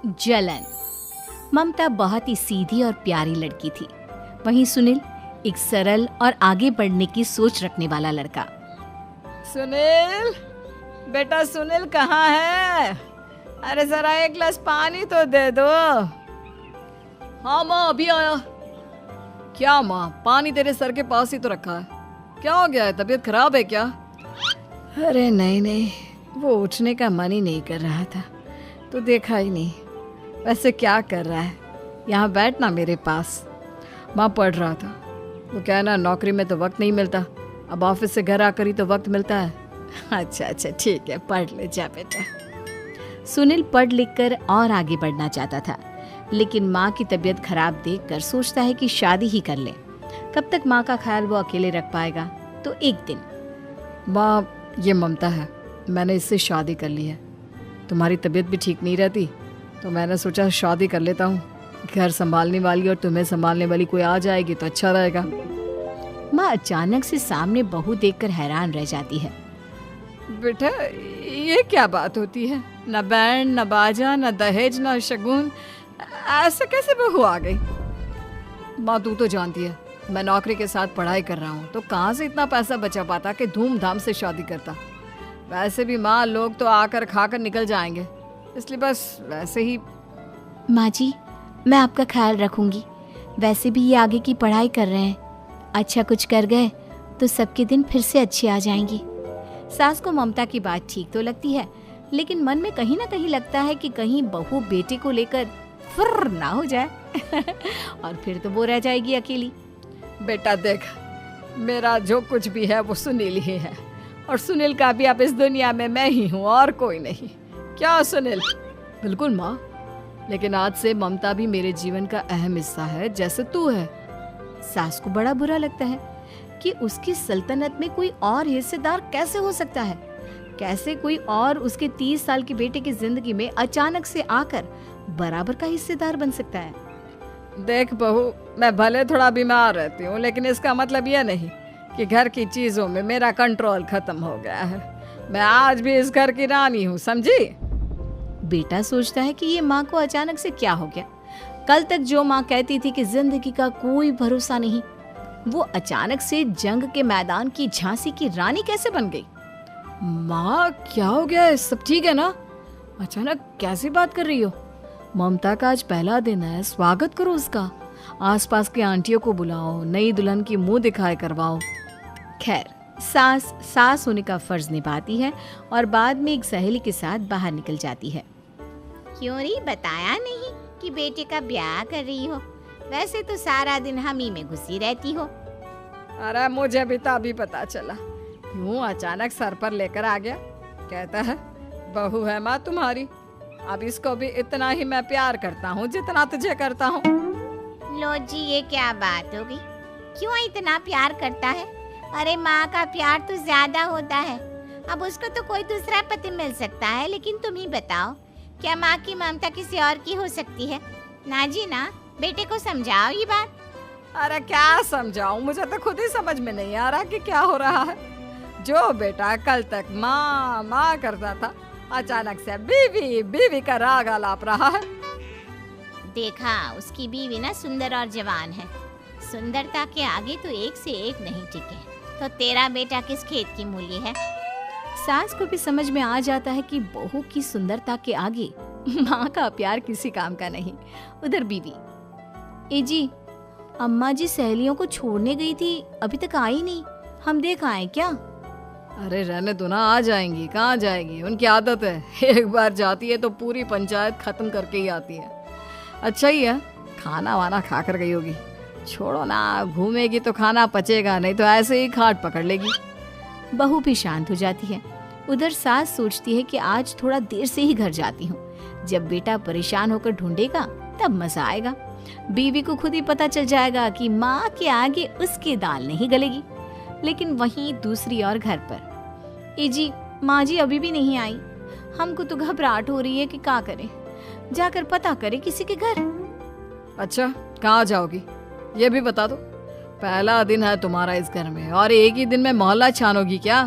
जलन। ममता बहुत ही सीधी और प्यारी लड़की थी, वहीं सुनील एक सरल और आगे बढ़ने की सोच रखने वाला लड़का। सुनील, बेटा सुनील कहाँ है? अरे जरा एक गिलास पानी तो दे दो। हाँ माँ, अभी आया। क्या माँ, पानी तेरे सर के पास ही तो रखा है, क्या हो गया है? तबीयत खराब है क्या? अरे नहीं नहीं, वो उठने का मन ही नहीं कर रहा था, तो देखा ही नहीं। वैसे क्या कर रहा है? यहाँ बैठना मेरे पास। माँ पढ़ रहा था। वो क्या है ना, नौकरी में तो वक्त नहीं मिलता, अब ऑफिस से घर आकर ही तो वक्त मिलता है। अच्छा अच्छा ठीक है, पढ़ ले जा बेटा। सुनील पढ़ लिख कर और आगे बढ़ना चाहता था, लेकिन माँ की तबीयत खराब देखकर सोचता है कि शादी ही कर ले। कब तक माँ का ख्याल वो अकेले रख पाएगा? तो एक दिन, माँ ये ममता है, मैंने इससे शादी कर ली है। तुम्हारी तबीयत भी ठीक नहीं रहती, तो मैंने सोचा शादी कर लेता हूँ। घर संभालने वाली और तुम्हें संभालने वाली कोई आ जाएगी तो अच्छा रहेगा। माँ अचानक से सामने बहू देखकर हैरान रह जाती है। बेटा ये क्या बात होती है? न बैंड, न बाजा, न दहेज, न शगुन, ऐसे कैसे बहू आ गई? माँ तू तो जानती है, मैं नौकरी के साथ पढ़ाई कर रहा हूँ, तो कहाँ से इतना पैसा बचा पाता कि धूमधाम से शादी करता। वैसे भी माँ, लोग तो आकर खाकर निकल जाएंगे, इसलिए बस वैसे ही। माँ जी, मैं आपका ख्याल रखूंगी। वैसे भी ये आगे की पढ़ाई कर रहे हैं, अच्छा कुछ कर गए तो सबके दिन फिर से अच्छे आ जाएंगे। सास को ममता की बात ठीक तो लगती है, लेकिन मन में कहीं ना कहीं लगता है कि कहीं बहू बेटे को लेकर फुर्र ना हो जाए और फिर तो वो रह जाएगी अकेली। बेटा देख, मेरा जो कुछ भी है वो सुनील ही है, और सुनील का भी अब इस दुनिया में मैं ही हूँ और कोई नहीं। क्या सुनील? बिल्कुल माँ, लेकिन आज से ममता भी मेरे जीवन का अहम हिस्सा है, जैसे तू है। सास को बड़ा बुरा लगता है कि उसकी सल्तनत में कोई और हिस्सेदार कैसे हो सकता है। कैसे कोई और उसके 30 साल के बेटे की जिंदगी में अचानक से आकर बराबर का हिस्सेदार बन सकता है। देख बहू, मैं भले थोड़ा बीमार रहती हूँ, लेकिन इसका मतलब यह नहीं कि घर की चीजों में मेरा कंट्रोल खत्म हो गया है। मैं आज भी इस घर की रानी हूँ, समझी? बेटा सोचता है कि ये माँ को अचानक से क्या हो गया। कल तक जो माँ कहती थी कि जिंदगी का कोई भरोसा नहीं, वो अचानक से जंग के मैदान की झांसी की रानी कैसे बन गई? माँ क्या हो गया है? सब ठीक है ना? अचानक कैसी बात कर रही हो? ममता का आज पहला दिन है, स्वागत करो उसका। आसपास की आंटियों को बुलाओ, नई दुल्हन की मुंह दिखाए करवाओ। खैर, सास होने का फर्ज निभाती है और बाद में एक सहेली के साथ बाहर निकल जाती है। क्यों री, बताया नहीं कि बेटे का ब्याह कर रही हो? वैसे तो सारा दिन हम ही में घुसी रहती हो। अरे मुझे भी तभी पता चला, क्यों अचानक सर पर लेकर आ गया। कहता है बहू है माँ तुम्हारी, अब इसको भी इतना ही मैं प्यार करता हूँ जितना तुझे करता हूँ। लो जी, ये क्या बात हो गई? क्यों इतना प्यार करता है? अरे माँ का प्यार तो ज्यादा होता है। अब उसको तो कोई दूसरा पति मिल सकता है, लेकिन तुम ही बताओ, क्या माँ की ममता किसी और की हो सकती है? ना जी ना, बेटे को समझाओ ये बात। अरे क्या समझाऊं, मुझे तो खुद ही समझ में नहीं आ रहा कि क्या हो रहा है। जो बेटा कल तक माँ माँ करता था, अचानक से बीवी बीवी का राग आलाप रहा है। देखा, उसकी बीवी ना सुंदर और जवान है। सुंदरता के आगे तो एक से एक नहीं टिके, तो तेरा बेटा किस खेत की मूली है? सास को भी समझ में आ जाता है कि बहू की सुंदरता के आगे माँ का प्यार किसी काम का नहीं। उधर बीवी, ए जी, अम्मा जी सहेलियों को छोड़ने गई थी, अभी तक आई नहीं, हम देख आए क्या? अरे रहने दो ना, आ जाएंगी। कहाँ जाएगी, उनकी आदत है, एक बार जाती है तो पूरी पंचायत खत्म करके ही आती है। अच्छा ही है, खाना वाना खा कर गई होगी। छोड़ो ना, घूमेगी तो खाना पचेगा, नहीं तो ऐसे ही खाट पकड़ लेगी। बहू भी शांत हो जाती है। उधर सास सोचती है कि आज थोड़ा देर से ही घर जाती हूँ, जब बेटा परेशान होकर ढूंढेगा तब मजा आएगा। बीवी को खुद ही पता चल जाएगा कि माँ के आगे उसकी दाल नहीं गलेगी। लेकिन वहीं दूसरी ओर घर पर, ए जी, माँ जी अभी भी नहीं आई, हमको तो घबराहट हो रही है कि क्या करें, जाकर पता करें किसी के घर। अच्छा, कहाँ जाओगी ये भी बता दो। पहला दिन है तुम्हारा इस घर में और एक ही दिन में मोहल्ला छानोगी क्या?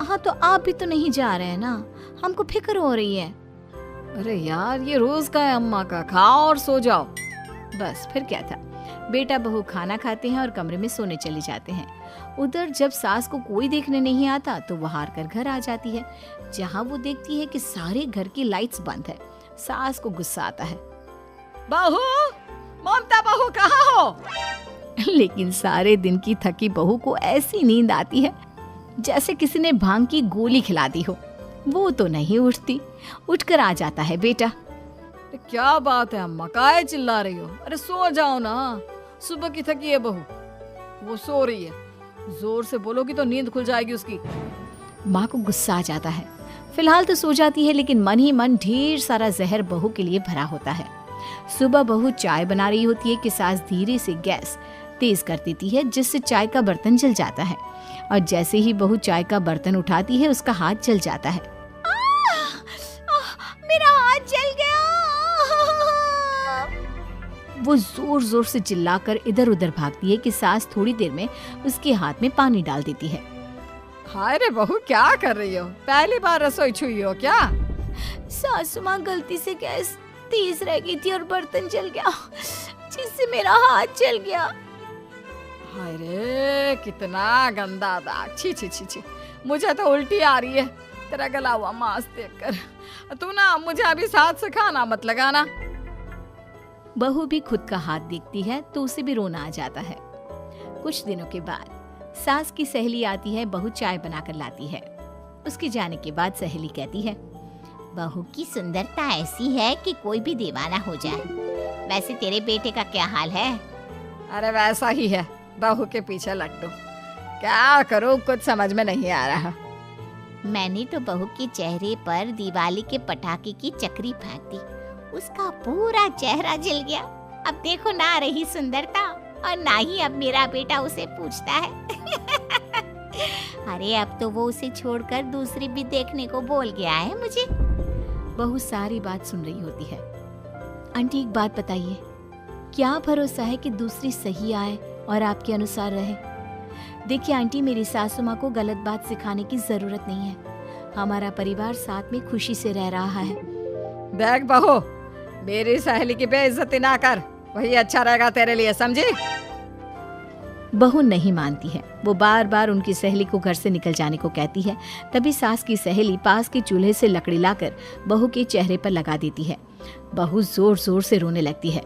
हाँ, तो आप भी तो नहीं जा रहे हैं ना, हमको फिक्र हो रही है। अरे यार, ये रोज का है अम्मा का, खाओ और सो जाओ। बस फिर क्या था, बेटा बहू खाना खाते हैं और कमरे में सोने चले जाते हैं। उधर जब सास को कोई देखने नहीं आता तो वो हार कर घर आ जाती है, जहाँ वो देखती है कि सारे घर की लाइट्स बंद है। सास को गुस्सा आता है, बहू, ममता बहू कहाँ हो? लेकिन सारे दिन की थकी बहू को ऐसी नींद आती है जैसे किसी ने भांग की गोली खिला दी हो। वो तो नहीं उठती। उठकर आ जाता है बेटा। क्या बात है अम्मा, काहे चिल्ला रही हो? अरे सो जाओ ना, सुबह की थकी है बहू, वो सो रही है। जोर से बोलोगी तो नींद खुल जाएगी उसकी। माँ को गुस्सा आ जाता है। फिलहाल तो सो जाती है, लेकिन मन ही मन ढेर सारा जहर बहू के लिए भरा होता है। सुबह बहू चाय बना रही होती है कि सास धीरे से गैस तेज कर देती है, जिससे चाय का बर्तन जल जाता है। और जैसे ही बहू चाय का बर्तन उठाती है, उसका हाथ जल जाता है। मेरा हाथ जल गया। वो जोर जोर से चिल्लाकर इधर उधर भागती है कि सास थोड़ी देर में उसके हाथ में पानी डाल देती है। हाय रे बहू, क्या कर रही हो? पहली बार रसोई छुई हो क्या? सासू माँ गलती से गैस तेज रह गई थी और बर्तन जल गया, जिससे मेरा हाथ जल गया। हाय रे, कितना गंदा दाग। छी छी छी छी, मुझे तो उल्टी आ रही है तेरा गला हुआ मांस देखकर। तू ना मुझे अभी साथ से खाना मत लगाना। बहू भी खुद का हाथ देखती है तो उसे भी रोना आ जाता है। कुछ दिनों के बाद सास की सहेली आती है, बहू चाय बनाकर लाती है। उसके जाने के बाद सहेली कहती है, बहू की सुंदरता ऐसी है कि कोई भी दीवाना हो जाए। वैसे तेरे बेटे का क्या हाल है? अरे वैसा ही है, बहू के पीछे लट्टू। क्या करूं, कुछ समझ में नहीं आ रहा। मैंने तो बहू के चेहरे पर दिवाली के पटाखे की चक्री फेंक दी, उसका पूरा चेहरा जल गया। अब देखो ना रही सुंदरता, और ना ही अब मेरा बेटा उसे पूछता है। अरे अब तो वो उसे छोड़कर दूसरी भी देखने को बोल गया है मुझे। बहू सारी बात सुन रही होती है। आंटी एक बात बताइए, क्या भरोसा है कि दूसरी सही आए और आपके अनुसार रहे? देखिए आंटी, मेरी सासू माँ को गलत बात सिखाने की जरूरत नहीं है। हमारा परिवार साथ में खुशी से रह रहा है। देख बहू, मेरी सहेली की बेइज्जती ना कर, वही अच्छा रहेगा तेरे लिए, समझी? बहू नहीं मानती है। वो बार बार उनकी सहेली को घर से निकल जाने को कहती है। तभी सास की सहेली पास के चूल्हे से लकड़ी लाकर बहू के चेहरे पर लगा देती है। बहू जोर जोर से रोने लगती है।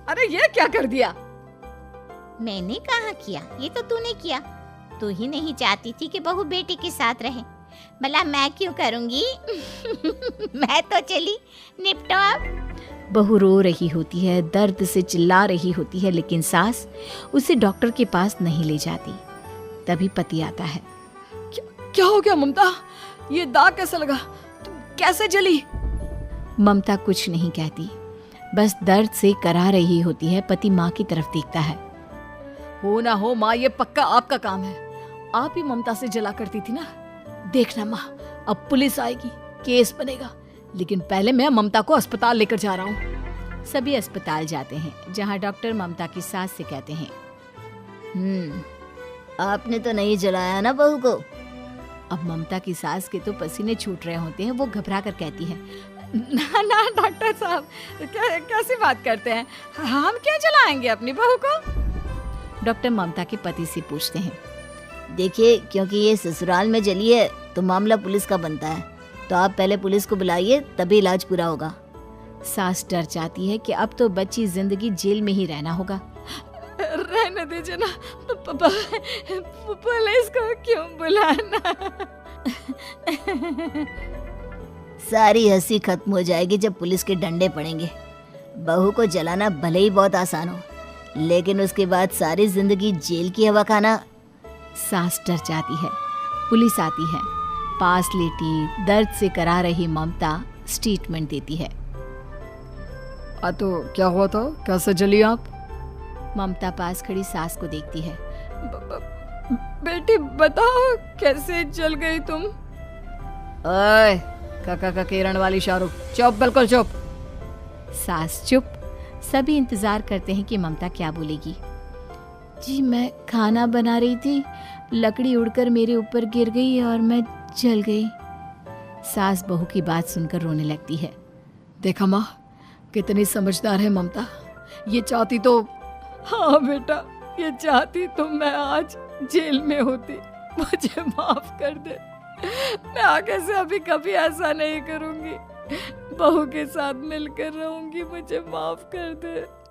अरे ये क्या कर दिया? मैंने कहा किया, ये तो तूने किया। तू ही नहीं चाहती थी कि बहू बेटे के साथ रहे, भला मैं क्यों करूंगी? मैं तो चली, निपटो अब। बहू रो रही होती है, दर्द से चिल्ला रही होती है, लेकिन सास उसे डॉक्टर के पास नहीं ले जाती। तभी पति आता है। क्या हो गया ममता? ये दाग कैसे लगा? तुम कैसे जली? ममता कुछ नहीं कहती, बस दर्द से करा रही होती है। पति माँ की तरफ देखता है। हो ना हो माँ, ये पक्का आपका काम है। आप ही ममता से जला करती थी ना। देखना माँ, अब पुलिस आएगी, केस बनेगा, लेकिन पहले मैं ममता को अस्पताल लेकर जा रहा हूँ। सभी अस्पताल जाते हैं, जहाँ डॉक्टर ममता की सास से कहते हैं, आपने तो नहीं जलाया ना बहू को? अब ममता की सास के तो पसीने छूट रहे होते हैं। वो घबरा कर कहती है, ना ना डॉक्टर साहब, कैसी बात करते हैं? हम क्या जलाएंगे अपनी बहू को? डॉक्टर ममता के पति से पूछते हैं। देखिए, क्योंकि ये ससुराल में जली है तो मामला पुलिस का बनता है, तो आप पहले पुलिस को बुलाइए, तभी इलाज पूरा होगा। सास डर जाती है कि अब तो बच्ची जिंदगी जेल में ही रहना होगा। रहने दीजिए ना, पुलिस को क्यों बुलाना? सारी हंसी खत्म हो जाएगी जब पुलिस के डंडे पड़ेंगे। बहू को जलाना भले ही बहुत आसान हो, लेकिन उसके बाद सारी जिंदगी जेल की हवा खाना। सास डर जाती है। पुलिस आती है। पास लेटी दर्द से करा रही ममता स्टेटमेंट देती है। तो क्या हुआ था? कैसे जली आप? ममता पास खड़ी सास को देखती है। बेटी बताओ, कैसे जल गई तुम? ओए, काका का किरण वाली शाहरुख, चुप, बिल्कुल चुप। सास चुप। सभी इंतजार करते हैं कि ममता क्या बोलेगी। जी मैं खाना बना रही थी, लकड़ी उड़कर मेरे ऊपर गिर गई और मैं जल गई। सास बहू की बात सुनकर रोने लगती है। देखा माँ, कितनी समझदार है ममता। ये चाहती तो, हाँ बेटा, ये चाहती तो मैं आज जेल में होती। मुझे माफ कर दे, मैं आगे से अभी कभी ऐसा नहीं करूंगी। बहू के साथ मिलकर रहूंगी, मुझे माफ कर दे।